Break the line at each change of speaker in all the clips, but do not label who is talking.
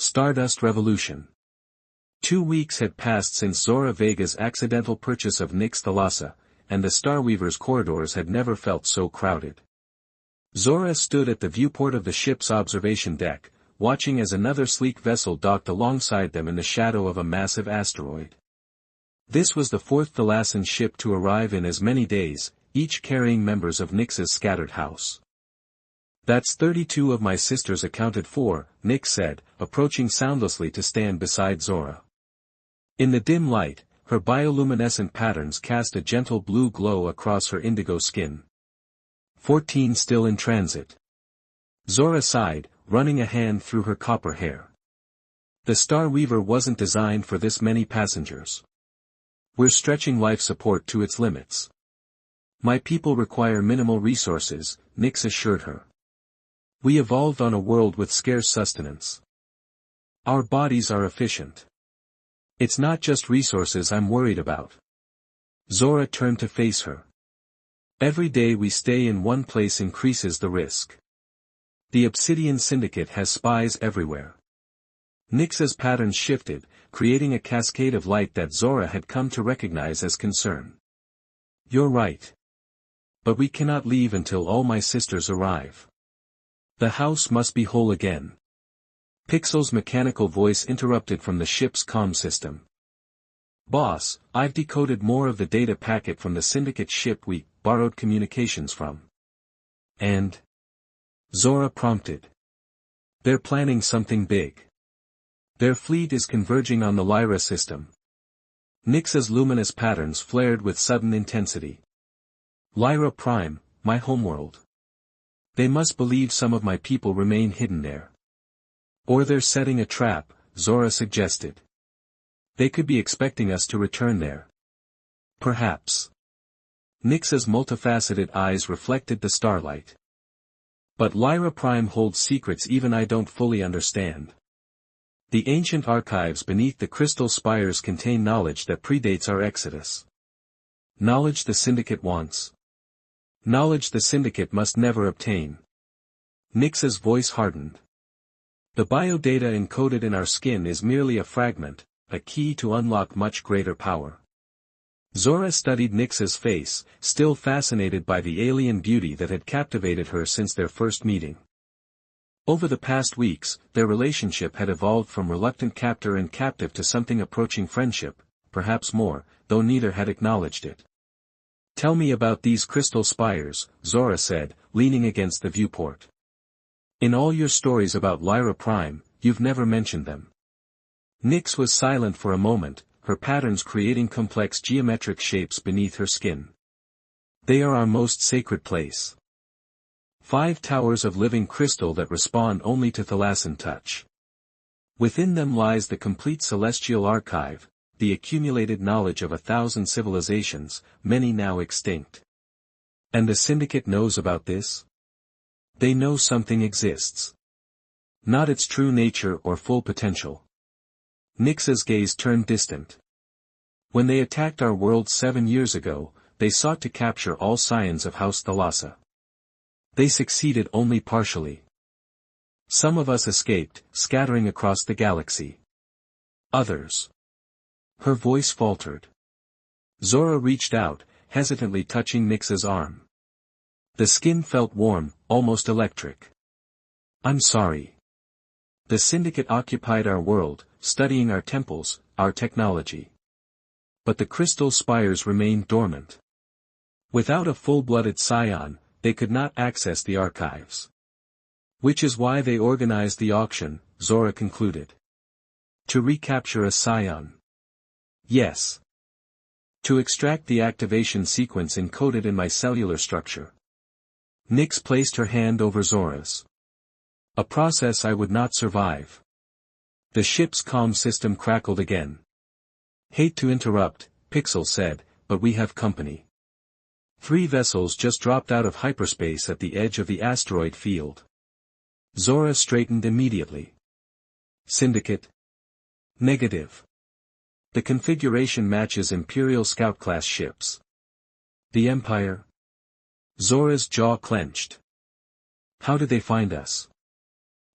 Stardust Revolution. 2 weeks had passed since Zora Vega's accidental purchase of Nyx Thalassa, and the Starweaver's corridors had never felt so crowded. Zora stood at the viewport of the ship's observation deck, watching as another sleek vessel docked alongside them in the shadow of a massive asteroid. This was the fourth Thalassan ship to arrive in as many days, each carrying members of Nyx's scattered house. "That's 32 of my sisters accounted for," Nyx said, approaching soundlessly to stand beside Zora. In the dim light, her bioluminescent patterns cast a gentle blue glow across her indigo skin. 14 still in transit. Zora sighed, running a hand through her copper hair. The Starweaver wasn't designed for this many passengers. "We're stretching life support to its limits. My people require minimal resources," Nyx assured her. "We evolved on a world with scarce sustenance. Our bodies are efficient. It's not just resources I'm worried about." Zora turned to face her. "Every day we stay in one place increases the risk. The Obsidian Syndicate has spies everywhere." Nyx's patterns shifted, creating a cascade of light that Zora had come to recognize as concern. "You're right. But we cannot leave until all my sisters arrive. The house must be whole again." Pixel's mechanical voice interrupted from the ship's comm system. "Boss, I've decoded more of the data packet from the Syndicate ship we borrowed communications from." "And?" Zora prompted. "They're planning something big. Their fleet is converging on the Lyra system." Nyx's luminous patterns flared with sudden intensity. "Lyra Prime, my homeworld. They must believe some of my people remain hidden there. Or they're setting a trap," Zora suggested. "They could be expecting us to return there." "Perhaps." Nyx's multifaceted eyes reflected the starlight. "But Lyra Prime holds secrets even I don't fully understand. The ancient archives beneath the crystal spires contain knowledge that predates our exodus. Knowledge the Syndicate wants. Knowledge the Syndicate must never obtain." Nyx's voice hardened. "The biodata encoded in our skin is merely a fragment, a key to unlock much greater power." Zora studied Nyx's face, still fascinated by the alien beauty that had captivated her since their first meeting. Over the past weeks, their relationship had evolved from reluctant captor and captive to something approaching friendship, perhaps more, though neither had acknowledged it. "Tell me about these crystal spires," Zora said, leaning against the viewport. "In all your stories about Lyra Prime, you've never mentioned them." Nyx was silent for a moment, her patterns creating complex geometric shapes beneath her skin. "They are our most sacred place. 5 towers of living crystal that respond only to Thalassan touch. Within them lies the complete celestial archive, the accumulated knowledge of 1,000 civilizations, many now extinct. And the Syndicate knows about this? They know something exists. Not its true nature or full potential." Nyx's gaze turned distant. "When they attacked our world 7 years ago, they sought to capture all scions of House Thalassa. They succeeded only partially. Some of us escaped, scattering across the galaxy. Others—" Her voice faltered. Zora reached out, hesitantly touching Nyx's arm. The skin felt warm, almost electric. "I'm sorry. The Syndicate occupied our world, studying our temples, our technology. But the crystal spires remained dormant. Without a full-blooded scion, they could not access the archives. Which is why they organized the auction," Zora concluded. "To recapture a scion." "Yes. To extract the activation sequence encoded in my cellular structure." Nyx placed her hand over Zora's. "A process I would not survive." The ship's comm system crackled again. "Hate to interrupt," Pixel said, "but we have company. 3 vessels just dropped out of hyperspace at the edge of the asteroid field." Zora straightened immediately. "Syndicate?" "Negative. The configuration matches Imperial Scout-class ships." "The Empire?" Zora's jaw clenched. "How did they find us?"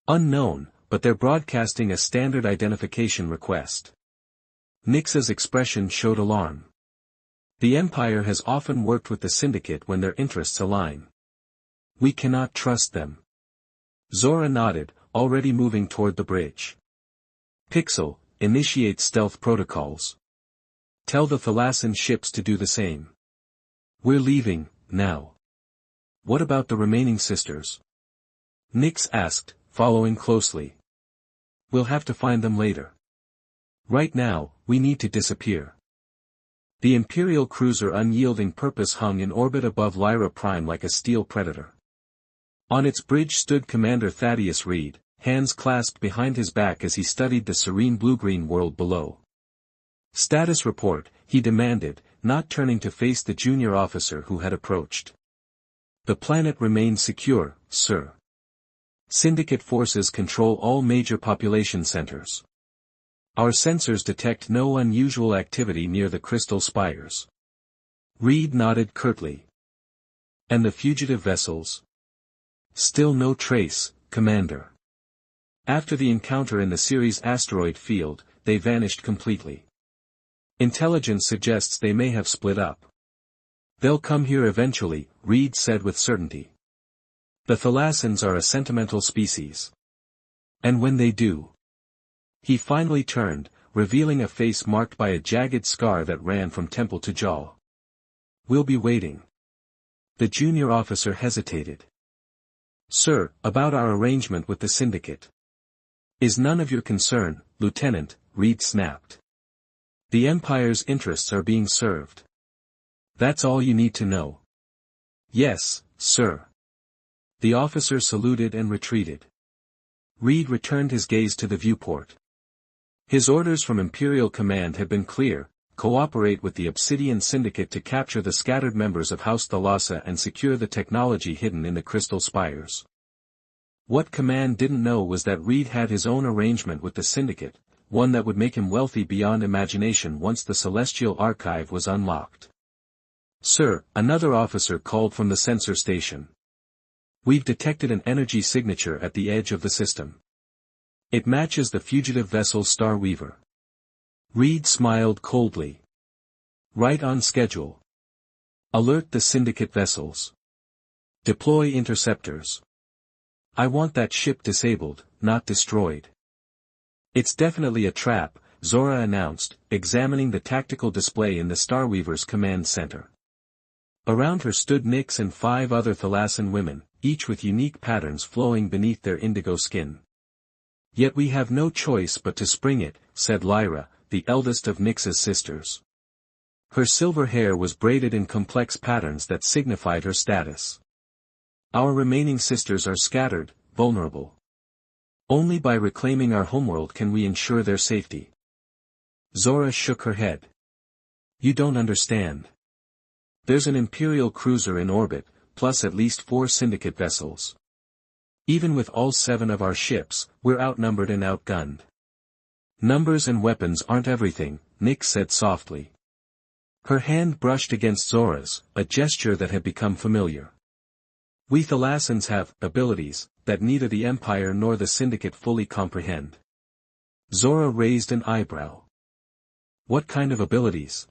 "Unknown, but they're broadcasting a standard identification request. Nix's expression showed alarm. The Empire has often worked with the Syndicate when their interests align. We cannot trust them. Zora nodded, already moving toward the bridge. Pixel, initiate stealth protocols. Tell the Thalassan ships to do the same. We're leaving, now. What about the remaining sisters? Nix asked, following closely. We'll have to find them later. Right now, we need to disappear. The Imperial cruiser Unyielding Purpose hung in orbit above Lyra Prime like a steel predator. On its bridge stood Commander Thaddeus Reed, hands clasped behind his back as he studied the serene blue-green world below. Status report, he demanded, not turning to face the junior officer who had approached. The planet remains secure, sir. Syndicate forces control all major population centers. Our sensors detect no unusual activity near the crystal spires. Reed nodded curtly. And the fugitive vessels? Still no trace, Commander. After the encounter in the Ceres asteroid field, they vanished completely. Intelligence suggests they may have split up. They'll come here eventually, Reed said with certainty. The Thalassans are a sentimental species. And when they do? He finally turned, revealing a face marked by a jagged scar that ran from temple to jaw. We'll be waiting. The junior officer hesitated. Sir, about our arrangement with the Syndicate. Is none of your concern, Lieutenant, Reed snapped. The Empire's interests are being served. That's all you need to know. Yes, sir. The officer saluted and retreated. Reed returned his gaze to the viewport. His orders from Imperial Command had been clear: cooperate with the Obsidian Syndicate to capture the scattered members of House Thalassa and secure the technology hidden in the crystal spires. What Command didn't know was that Reed had his own arrangement with the Syndicate, one that would make him wealthy beyond imagination once the Celestial Archive was unlocked. Sir, another officer called from the sensor station. We've detected an energy signature at the edge of the system. It matches the fugitive vessel Star Weaver. Reed smiled coldly. Right on schedule. Alert the Syndicate vessels. Deploy interceptors. I want that ship disabled, not destroyed. It's definitely a trap, Zora announced, examining the tactical display in the Starweaver's command center. Around her stood Nix and 5 other Thalassan women, each with unique patterns flowing beneath their indigo skin. Yet we have no choice but to spring it, said Lyra, the eldest of Nix's sisters. Her silver hair was braided in complex patterns that signified her status. Our remaining sisters are scattered, vulnerable. Only by reclaiming our homeworld can we ensure their safety. Zora shook her head. You don't understand. There's an Imperial cruiser in orbit, plus at least 4 Syndicate vessels. Even with all 7 of our ships, we're outnumbered and outgunned. Numbers and weapons aren't everything, Nix said softly. Her hand brushed against Zora's, a gesture that had become familiar. We Thalassans have abilities that neither the Empire nor the Syndicate fully comprehend. Zora raised an eyebrow. What kind of abilities?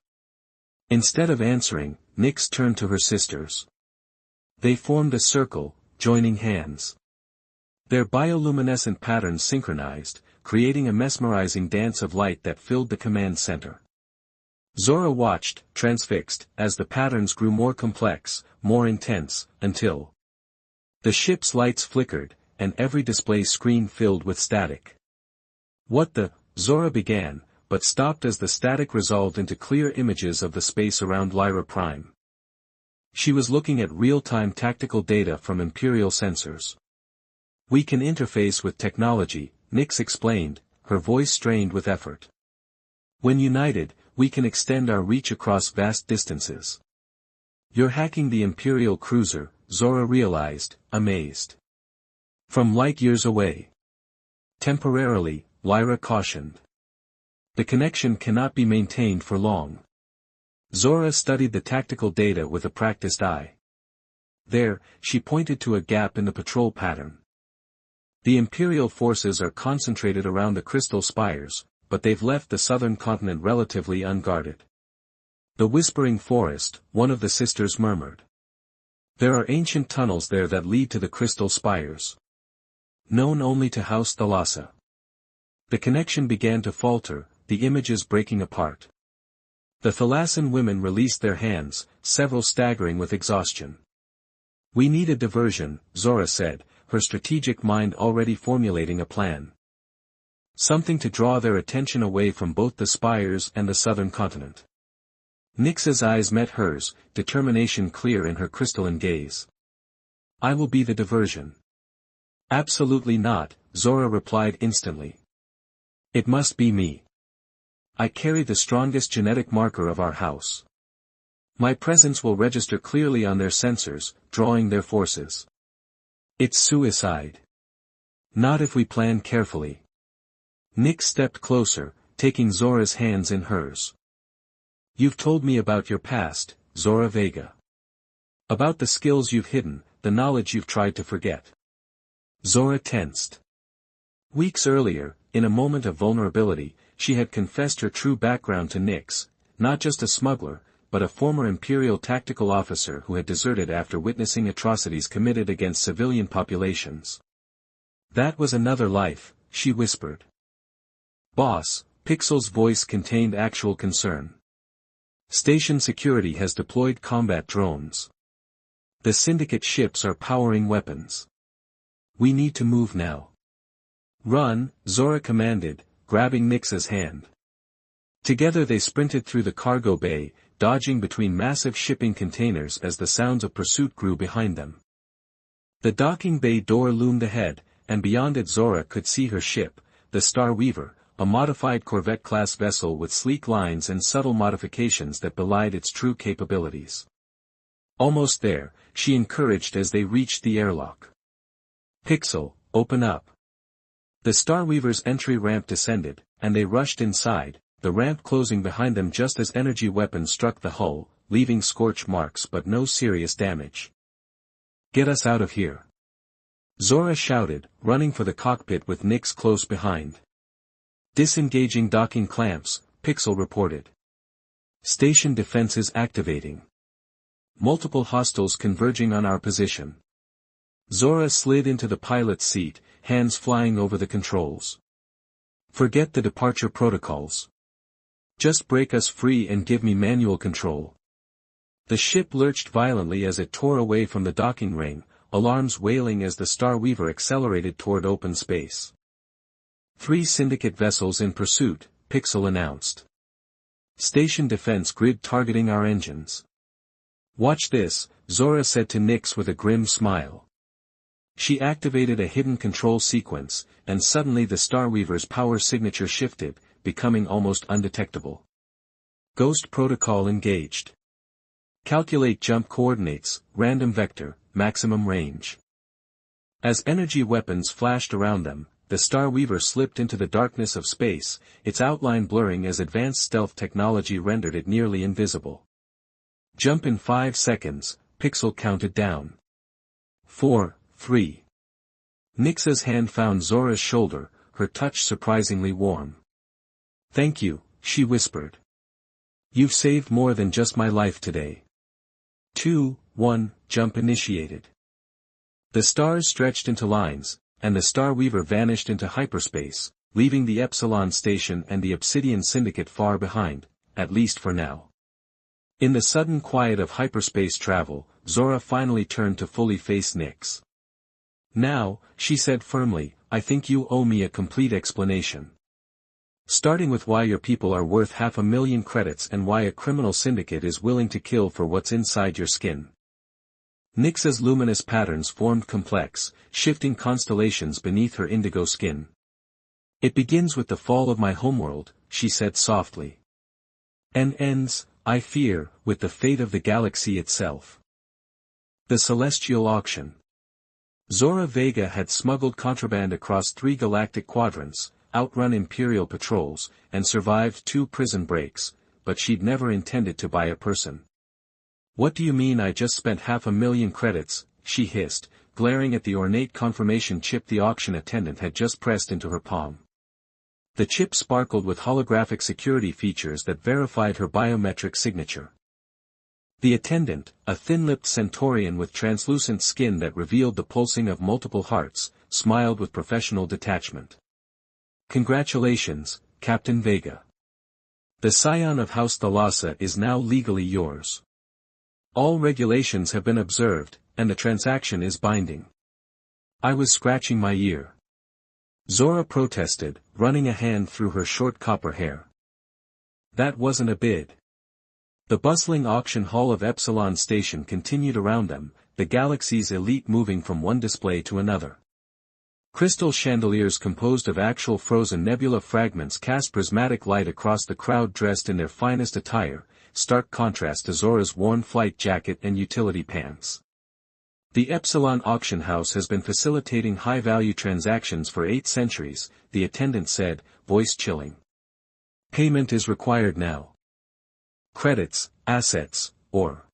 Instead of answering, Nix turned to her sisters. They formed a circle, joining hands. Their bioluminescent patterns synchronized, creating a mesmerizing dance of light that filled the command center. Zora watched, transfixed, as the patterns grew more complex, more intense, until the ship's lights flickered, and every display screen filled with static. What the? Zora began, but stopped as the static resolved into clear images of the space around Lyra Prime. She was looking at real-time tactical data from Imperial sensors. We can interface with technology, Nix explained, her voice strained with effort. When united, we can extend our reach across vast distances. You're hacking the Imperial cruiser, Zora realized, amazed. From light years away. Temporarily, Lyra cautioned. The connection cannot be maintained for long. Zora studied the tactical data with a practiced eye. There, she pointed to a gap in the patrol pattern. The Imperial forces are concentrated around the crystal spires, but they've left the southern continent relatively unguarded. The Whispering Forest, one of the sisters murmured. There are ancient tunnels there that lead to the crystal spires. Known only to House Thalassa. The connection began to falter, the images breaking apart. The Thalassan women released their hands, several staggering with exhaustion. We need a diversion, Zora said, her strategic mind already formulating a plan. Something to draw their attention away from both the spires and the southern continent. Nyx's eyes met hers, determination clear in her crystalline gaze. I will be the diversion. Absolutely not, Zora replied instantly. It must be me. I carry the strongest genetic marker of our house. My presence will register clearly on their sensors, drawing their forces. It's suicide. Not if we plan carefully. Nyx stepped closer, taking Zora's hands in hers. You've told me about your past, Zora Vega. About the skills you've hidden, the knowledge you've tried to forget. Zora tensed. Weeks earlier, in a moment of vulnerability, she had confessed her true background to Nyx, not just a smuggler, but a former Imperial tactical officer who had deserted after witnessing atrocities committed against civilian populations. That was another life, she whispered. Boss, Pixel's voice contained actual concern. Station security has deployed combat drones. The Syndicate ships are powering weapons. We need to move now. Run, Zora commanded, grabbing Nyx's hand. Together they sprinted through the cargo bay, dodging between massive shipping containers as the sounds of pursuit grew behind them. The docking bay door loomed ahead, and beyond it Zora could see her ship, the Star Weaver, a modified Corvette-class vessel with sleek lines and subtle modifications that belied its true capabilities. Almost there, she encouraged as they reached the airlock. Pixel, open up. The Star Weaver's entry ramp descended, and they rushed inside, the ramp closing behind them just as energy weapons struck the hull, leaving scorch marks but no serious damage. Get us out of here. Zora shouted, running for the cockpit with Nyx close behind. Disengaging docking clamps, Pixel reported. Station defenses activating. Multiple hostiles converging on our position. Zora slid into the pilot's seat, hands flying over the controls. Forget the departure protocols. Just break us free and give me manual control. The ship lurched violently as it tore away from the docking ring, alarms wailing as the Star Weaver accelerated toward open space. 3 Syndicate vessels in pursuit, Pixel announced. Station defense grid targeting our engines. Watch this, Zora said to Nyx with a grim smile. She activated a hidden control sequence, and suddenly the Star Weaver's power signature shifted, becoming almost undetectable. Ghost protocol engaged. Calculate jump coordinates, random vector, maximum range. As energy weapons flashed around them, the Star Weaver slipped into the darkness of space, its outline blurring as advanced stealth technology rendered it nearly invisible. Jump in 5 seconds, Pixel counted down. 4, 3. Nyx's hand found Zora's shoulder, her touch surprisingly warm. Thank you, she whispered. You've saved more than just my life today. 2, 1, jump initiated. The stars stretched into lines, and the Star Weaver vanished into hyperspace, leaving the Epsilon Station and the Obsidian Syndicate far behind, at least for now. In the sudden quiet of hyperspace travel, Zora finally turned to fully face Nyx. Now, she said firmly, I think you owe me a complete explanation. Starting with why your people are worth 500,000 credits and why a criminal syndicate is willing to kill for what's inside your skin. Nyx's luminous patterns formed complex, shifting constellations beneath her indigo skin. It begins with the fall of my homeworld, she said softly. And ends, I fear, with the fate of the galaxy itself. The Celestial Auction. Zora Vega had smuggled contraband across 3 galactic quadrants, outrun Imperial patrols, and survived 2 prison breaks, but she'd never intended to buy a person. What do you mean I just spent 500,000 credits, she hissed, glaring at the ornate confirmation chip the auction attendant had just pressed into her palm. The chip sparkled with holographic security features that verified her biometric signature. The attendant, a thin-lipped centaurian with translucent skin that revealed the pulsing of multiple hearts, smiled with professional detachment. "Congratulations, Captain Vega. The scion of House Thalassa is now legally yours. All regulations have been observed, and the transaction is binding." I was scratching my ear. Zora protested, running a hand through her short copper hair. That wasn't a bid. The bustling auction hall of Epsilon Station continued around them, the galaxy's elite moving from one display to another. Crystal chandeliers composed of actual frozen nebula fragments cast prismatic light across the crowd dressed in their finest attire, stark contrast to Zora's worn flight jacket and utility pants. The Epsilon auction house has been facilitating high-value transactions for 8 centuries, the attendant said, voice chilling. Payment is required now. Credits, assets, or.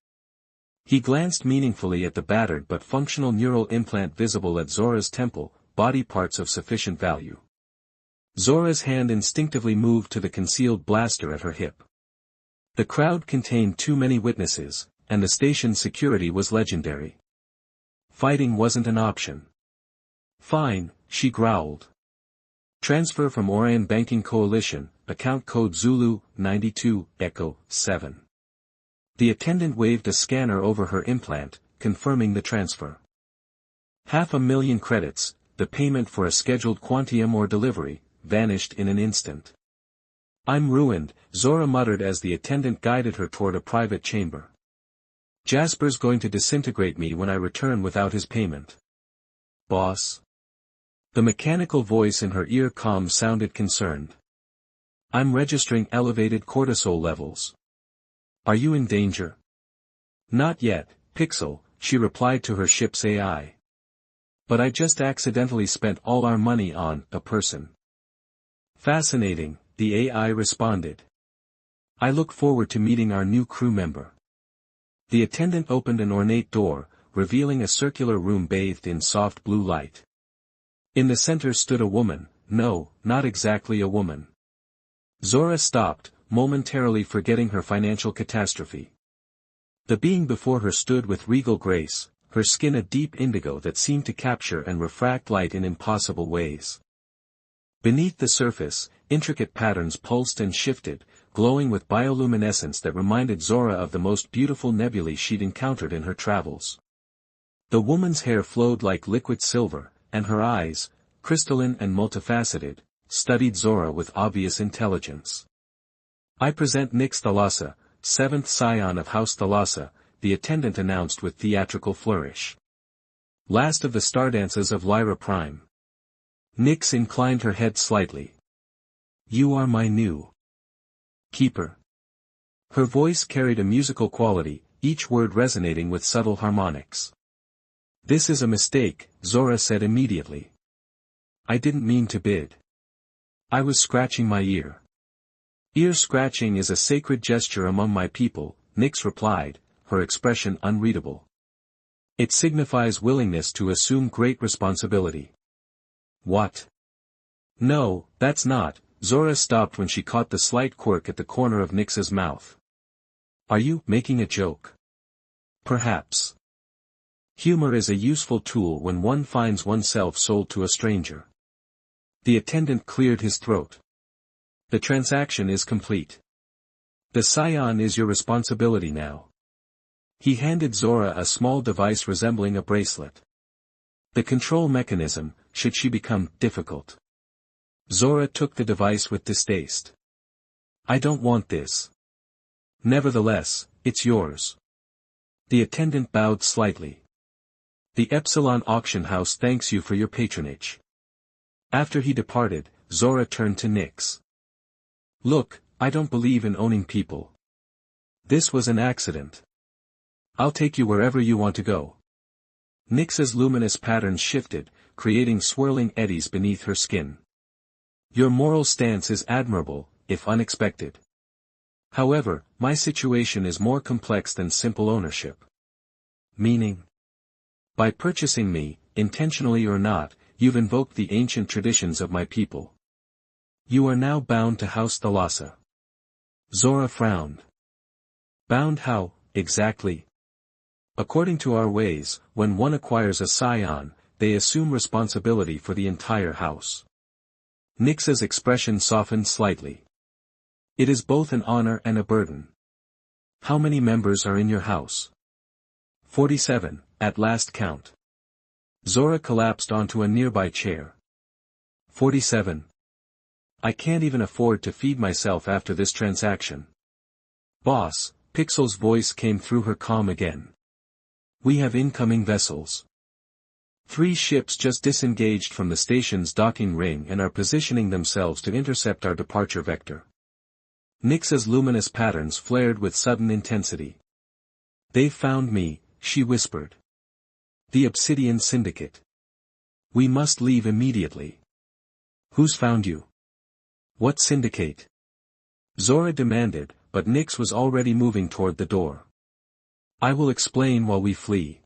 He glanced meaningfully at the battered but functional neural implant visible at Zora's temple, body parts of sufficient value. Zora's hand instinctively moved to the concealed blaster at her hip. The crowd contained too many witnesses, and the station's security was legendary. Fighting wasn't an option. Fine, she growled. Transfer from Orion Banking Coalition, account code Zulu, 92, Echo, 7. The attendant waved a scanner over her implant, confirming the transfer. 500,000 credits, the payment for a scheduled quantium or delivery, vanished in an instant. I'm ruined, Zora muttered as the attendant guided her toward a private chamber. Jasper's going to disintegrate me when I return without his payment. Boss? The mechanical voice in her ear-com sounded concerned. I'm registering elevated cortisol levels. Are you in danger? Not yet, Pixel, she replied to her ship's AI. But I just accidentally spent all our money on a person. Fascinating, the AI responded. I look forward to meeting our new crew member. The attendant opened an ornate door, revealing a circular room bathed in soft blue light. In the center stood a woman, no, not exactly a woman. Zora stopped, momentarily forgetting her financial catastrophe. The being before her stood with regal grace, her skin a deep indigo that seemed to capture and refract light in impossible ways. Beneath the surface, intricate patterns pulsed and shifted, glowing with bioluminescence that reminded Zora of the most beautiful nebulae she'd encountered in her travels. The woman's hair flowed like liquid silver, and her eyes, crystalline and multifaceted, studied Zora with obvious intelligence. I present Nyx Thalassa, 7th scion of House Thalassa, the attendant announced with theatrical flourish. Last of the stardances of Lyra Prime. Nyx inclined her head slightly. You are my new keeper. Her voice carried a musical quality, each word resonating with subtle harmonics. This is a mistake, Zora said immediately. I didn't mean to bid. I was scratching my ear. Ear scratching is a sacred gesture among my people, Nyx replied, her expression unreadable. It signifies willingness to assume great responsibility. What? No, that's not. Zora stopped when she caught the slight quirk at the corner of Nyx's mouth. Are you making a joke? Perhaps. Humor is a useful tool when one finds oneself sold to a stranger. The attendant cleared his throat. The transaction is complete. The scion is your responsibility now. He handed Zora a small device resembling a bracelet. The control mechanism, should she become difficult. Zora took the device with distaste. I don't want this. Nevertheless, it's yours. The attendant bowed slightly. The Epsilon auction house thanks you for your patronage. After he departed, Zora turned to Nyx. Look, I don't believe in owning people. This was an accident. I'll take you wherever you want to go. Nyx's luminous patterns shifted, creating swirling eddies beneath her skin. Your moral stance is admirable, if unexpected. However, my situation is more complex than simple ownership. Meaning? By purchasing me, intentionally or not, you've invoked the ancient traditions of my people. You are now bound to House Thalassa. Zora frowned. Bound how, exactly? According to our ways, when one acquires a scion, they assume responsibility for the entire house. Nyx's expression softened slightly. It is both an honor and a burden. How many members are in your house? 47, at last count. Zora collapsed onto a nearby chair. 47. I can't even afford to feed myself after this transaction. Boss, Pixel's voice came through her calm again. We have incoming vessels. 3 ships just disengaged from the station's docking ring and are positioning themselves to intercept our departure vector. Nyx's luminous patterns flared with sudden intensity. They've found me, she whispered. The Obsidian Syndicate. We must leave immediately. Who's found you? What syndicate? Zora demanded, but Nyx was already moving toward the door. I will explain while we flee.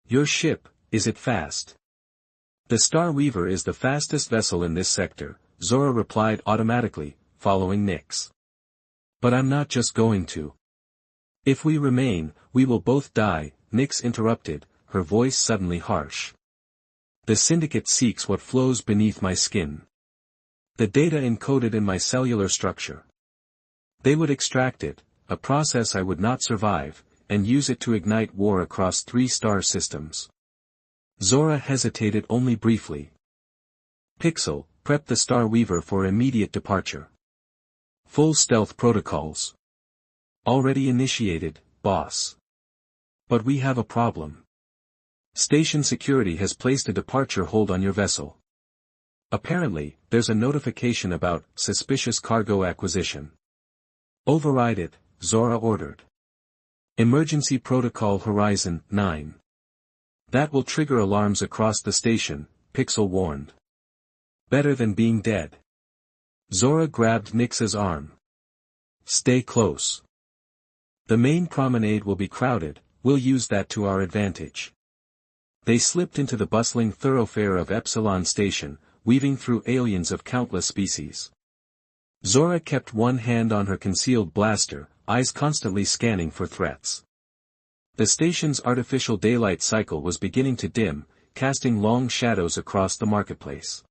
Your ship, is it fast? The Star Weaver is the fastest vessel in this sector, Zora replied automatically, following Nyx. But I'm not just going to. If we remain, we will both die, Nyx interrupted, her voice suddenly harsh. The Syndicate seeks what flows beneath my skin. The data encoded in my cellular structure. They would extract it, a process I would not survive, and use it to ignite war across 3 star systems. Zora hesitated only briefly. Pixel, prep the Star Weaver for immediate departure. Full stealth protocols. Already initiated, boss. But we have a problem. Station security has placed a departure hold on your vessel. Apparently, there's a notification about suspicious cargo acquisition. Override it, Zora ordered. Emergency Protocol Horizon 9. That will trigger alarms across the station, Pixel warned. Better than being dead. Zora grabbed Nyx's arm. Stay close. The main promenade will be crowded, we'll use that to our advantage. They slipped into the bustling thoroughfare of Epsilon Station, weaving through aliens of countless species. Zora kept one hand on her concealed blaster, eyes constantly scanning for threats. The station's artificial daylight cycle was beginning to dim, casting long shadows across the marketplace.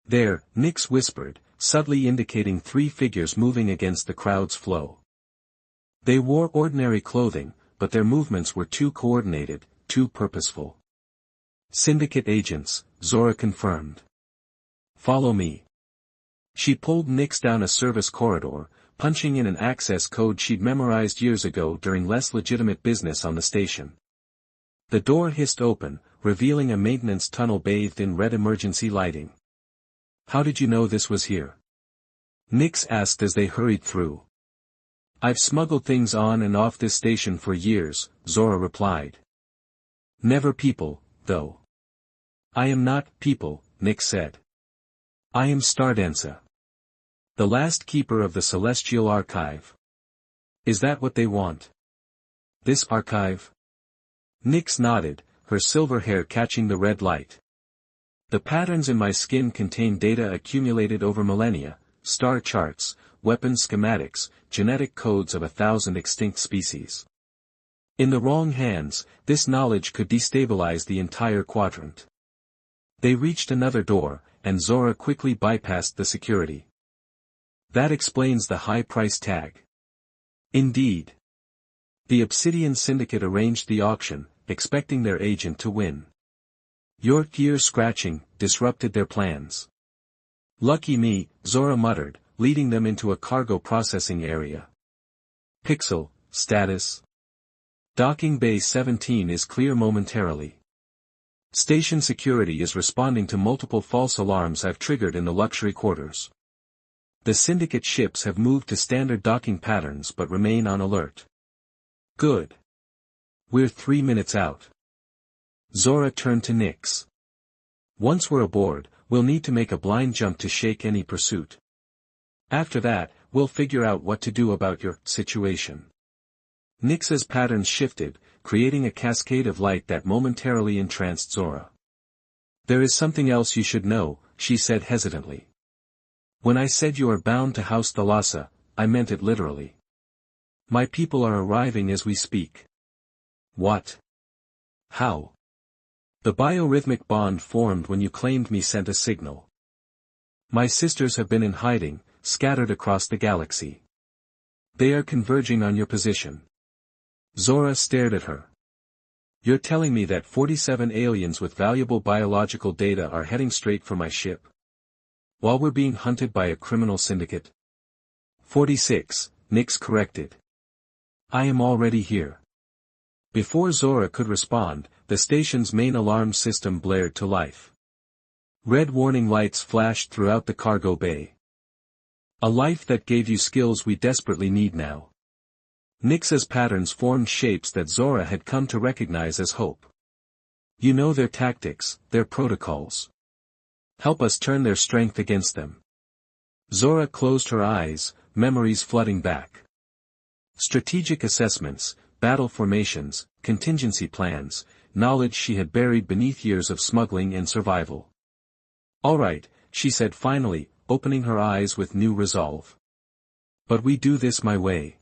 There, Nyx whispered, subtly indicating 3 figures moving against the crowd's flow. They wore ordinary clothing, but their movements were too coordinated, too purposeful. Syndicate agents, Zora confirmed. Follow me. She pulled Nyx down a service corridor, punching in an access code she'd memorized years ago during less legitimate business on the station. The door hissed open, revealing a maintenance tunnel bathed in red emergency lighting. How did you know this was here? Nyx asked as they hurried through. I've smuggled things on and off this station for years, Zora replied. Never people, though. I am not people, Nyx said. I am Stardancer. The last keeper of the Celestial Archive. Is that what they want? This archive? Nyx nodded, her silver hair catching the red light. The patterns in my skin contain data accumulated over millennia, star charts, weapon schematics, genetic codes of 1,000 extinct species. In the wrong hands, this knowledge could destabilize the entire quadrant. They reached another door, and Zora quickly bypassed the security. That explains the high price tag. Indeed. The Obsidian Syndicate arranged the auction, expecting their agent to win. Your ear scratching disrupted their plans. Lucky me, Zora muttered, leading them into a cargo processing area. Pixel, status. Docking Bay 17 is clear momentarily. Station security is responding to multiple false alarms I've triggered in the luxury quarters. The Syndicate ships have moved to standard docking patterns but remain on alert. Good. We're 3 minutes out. Zora turned to Nyx. Once we're aboard, we'll need to make a blind jump to shake any pursuit. After that, we'll figure out what to do about your situation. Nyx's patterns shifted, creating a cascade of light that momentarily entranced Zora. "There is something else you should know," she said hesitantly. "When I said you are bound to House Thalassa, I meant it literally. My people are arriving as we speak." "What? How?" "The biorhythmic bond formed when you claimed me sent a signal. My sisters have been in hiding, scattered across the galaxy. They are converging on your position." Zora stared at her. "You're telling me that 47 aliens with valuable biological data are heading straight for my ship? While we're being hunted by a criminal syndicate?" 46, Nyx corrected. "I am already here." Before Zora could respond, the station's main alarm system blared to life. Red warning lights flashed throughout the cargo bay. "A life that gave you skills we desperately need now." Nyx's patterns formed shapes that Zora had come to recognize as hope. "You know their tactics, their protocols. Help us turn their strength against them." Zora closed her eyes, memories flooding back. Strategic assessments, battle formations, contingency plans, knowledge she had buried beneath years of smuggling and survival. "All right," she said finally, opening her eyes with new resolve. "But we do this my way.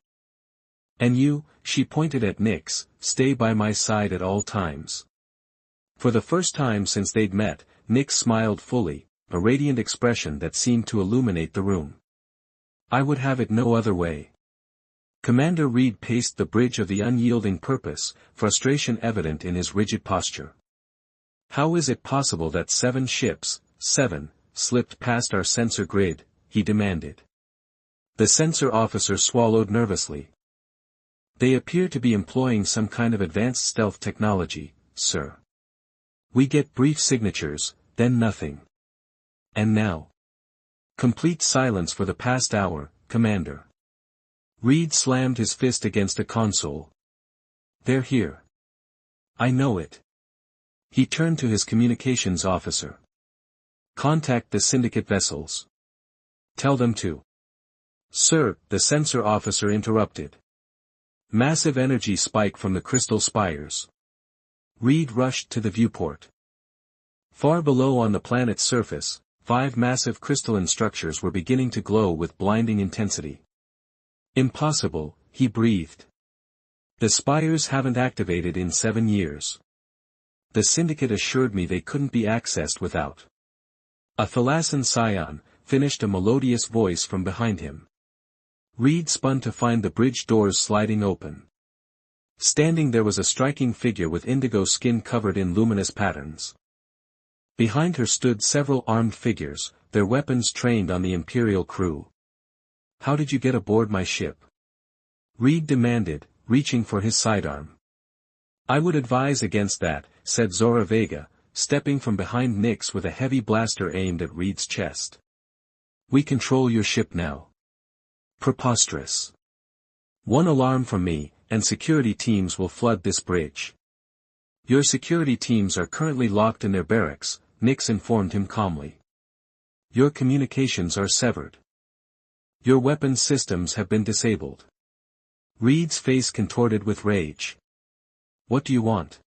And you," she pointed at Nyx, "stay by my side at all times." For the first time since they'd met, Nyx smiled fully, a radiant expression that seemed to illuminate the room. "I would have it no other way." Commander Reed paced the bridge of the unyielding purpose, frustration evident in his rigid posture. "How is it possible that 7 ships, 7, slipped past our sensor grid?" he demanded. The sensor officer swallowed nervously. "They appear to be employing some kind of advanced stealth technology, sir. We get brief signatures, then nothing. And now?" "Complete silence for the past hour, Commander." Reed slammed his fist against a console. "They're here. I know it." He turned to his communications officer. "Contact the syndicate vessels. Tell them to." "Sir," the sensor officer interrupted. Massive energy spike from the crystal spires. Reed rushed to the viewport. Far below on the planet's surface, 5 massive crystalline structures were beginning to glow with blinding intensity. "Impossible," he breathed. "The spires haven't activated in 7 years. The syndicate assured me they couldn't be accessed without." "A Thalassan scion," finished a melodious voice from behind him. Reed spun to find the bridge doors sliding open. Standing there was a striking figure with indigo skin covered in luminous patterns. Behind her stood several armed figures, their weapons trained on the Imperial crew. "How did you get aboard my ship?" Reed demanded, reaching for his sidearm. "I would advise against that," said Zora Vega, stepping from behind Nyx with a heavy blaster aimed at Reed's chest. "We control your ship now." "Preposterous. One alarm from me, and security teams will flood this bridge." "Your security teams are currently locked in their barracks," Nyx informed him calmly. "Your communications are severed. Your weapons systems have been disabled." Reed's face contorted with rage. "What do you want?"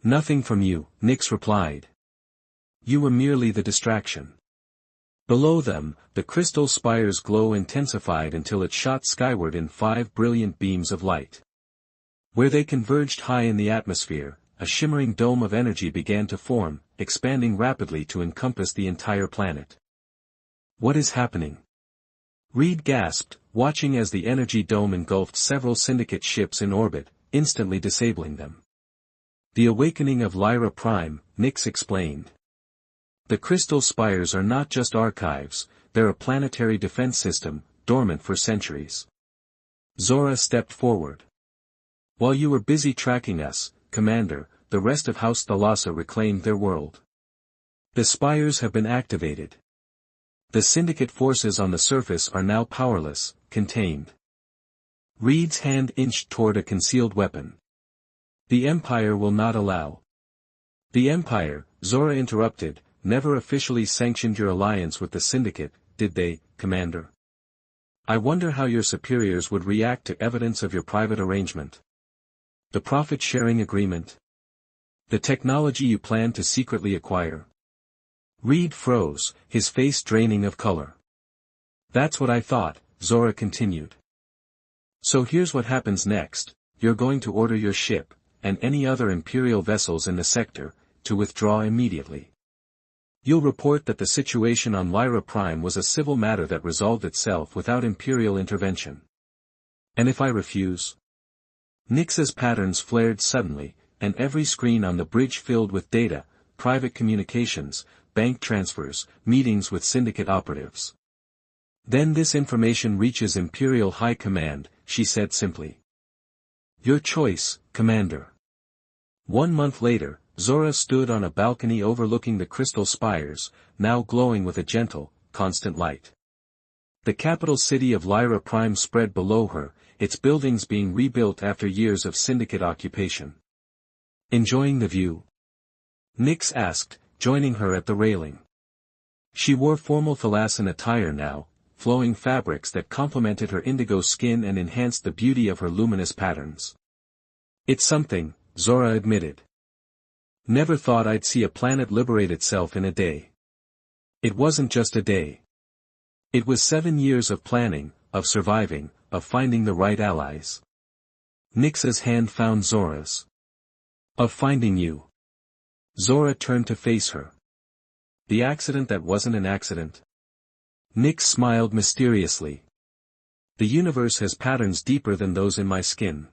"Nothing from you," Nyx replied. "You were merely the distraction." Below them, the crystal spire's glow intensified until it shot skyward in 5 brilliant beams of light. Where they converged high in the atmosphere, a shimmering dome of energy began to form, expanding rapidly to encompass the entire planet. "What is happening?" Reed gasped, watching as the energy dome engulfed several syndicate ships in orbit, instantly disabling them. "The awakening of Lyra Prime," Nyx explained. "The crystal spires are not just archives, they're a planetary defense system, dormant for centuries." Zora stepped forward. "While you were busy tracking us, Commander, the rest of House Thalassa reclaimed their world. The spires have been activated. The syndicate forces on the surface are now powerless, contained." Reed's hand inched toward a concealed weapon. "The Empire will not allow." "The Empire," Zora interrupted, "never officially sanctioned your alliance with the syndicate, did they, Commander?" I wonder how your superiors would react to evidence of your private arrangement. The profit-sharing agreement? The technology you plan to secretly acquire? Reed froze, his face draining of color. That's what I thought, Zora continued. So here's what happens next: you're going to order your ship, and any other Imperial vessels in the sector, to withdraw immediately. You'll report that the situation on Lyra Prime was a civil matter that resolved itself without Imperial intervention. And if I refuse? Nix's patterns flared suddenly, and every screen on the bridge filled with data, private communications, bank transfers, meetings with syndicate operatives. Then this information reaches Imperial High Command, she said simply. Your choice, Commander. 1 month later, Zora stood on a balcony overlooking the crystal spires, now glowing with a gentle, constant light. The capital city of Lyra Prime spread below her, its buildings being rebuilt after years of syndicate occupation. Enjoying the view? Nix asked, joining her at the railing. She wore formal Thalassan attire now, flowing fabrics that complemented her indigo skin and enhanced the beauty of her luminous patterns. It's something, Zora admitted. Never thought I'd see a planet liberate itself in a day. It wasn't just a day. It was 7 years of planning, of surviving, of finding the right allies. Nix's hand found Zora's. Of finding you. Zora turned to face her. The accident that wasn't an accident? Nix smiled mysteriously. The universe has patterns deeper than those in my skin.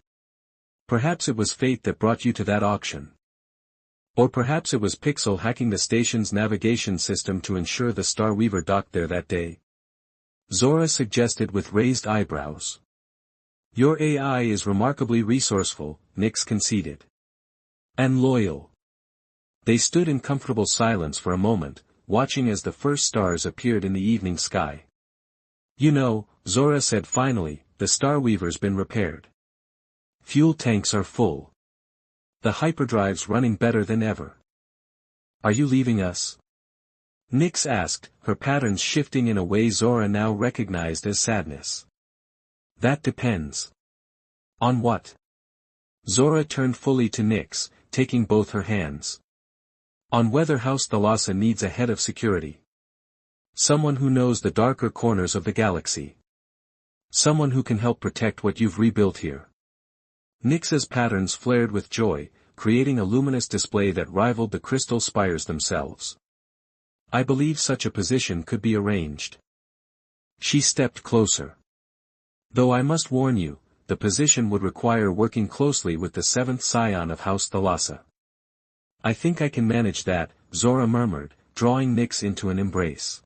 Perhaps it was fate that brought you to that auction. Or perhaps it was Pixel hacking the station's navigation system to ensure the Star Weaver docked there that day. Zora suggested with raised eyebrows. Your AI is remarkably resourceful, Nix conceded. And loyal. They stood in comfortable silence for a moment, watching as the first stars appeared in the evening sky. You know, Zora said finally, the Star Weaver's been repaired. Fuel tanks are full. The hyperdrive's running better than ever. Are you leaving us? Nix asked, her patterns shifting in a way Zora now recognized as sadness. That depends. On what? Zora turned fully to Nix, taking both her hands. On whether House Thalassa needs a head of security. Someone who knows the darker corners of the galaxy. Someone who can help protect what you've rebuilt here. Nix's patterns flared with joy, creating a luminous display that rivaled the crystal spires themselves. I believe such a position could be arranged. She stepped closer. Though I must warn you, the position would require working closely with the 7th scion of House Thalassa. I think I can manage that, Zora murmured, drawing Nix into an embrace.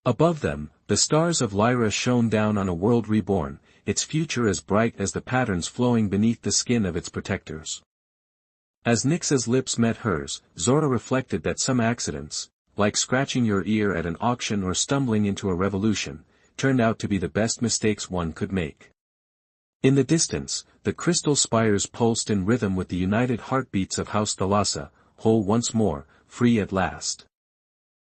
Above them, the stars of Lyra shone down on a world reborn, its future as bright as the patterns flowing beneath the skin of its protectors. As Nix's lips met hers, Zora reflected that some accidents, like scratching your ear at an auction or stumbling into a revolution, turned out to be the best mistakes one could make. In the distance, the crystal spires pulsed in rhythm with the united heartbeats of House Thalassa, whole once more, free at last.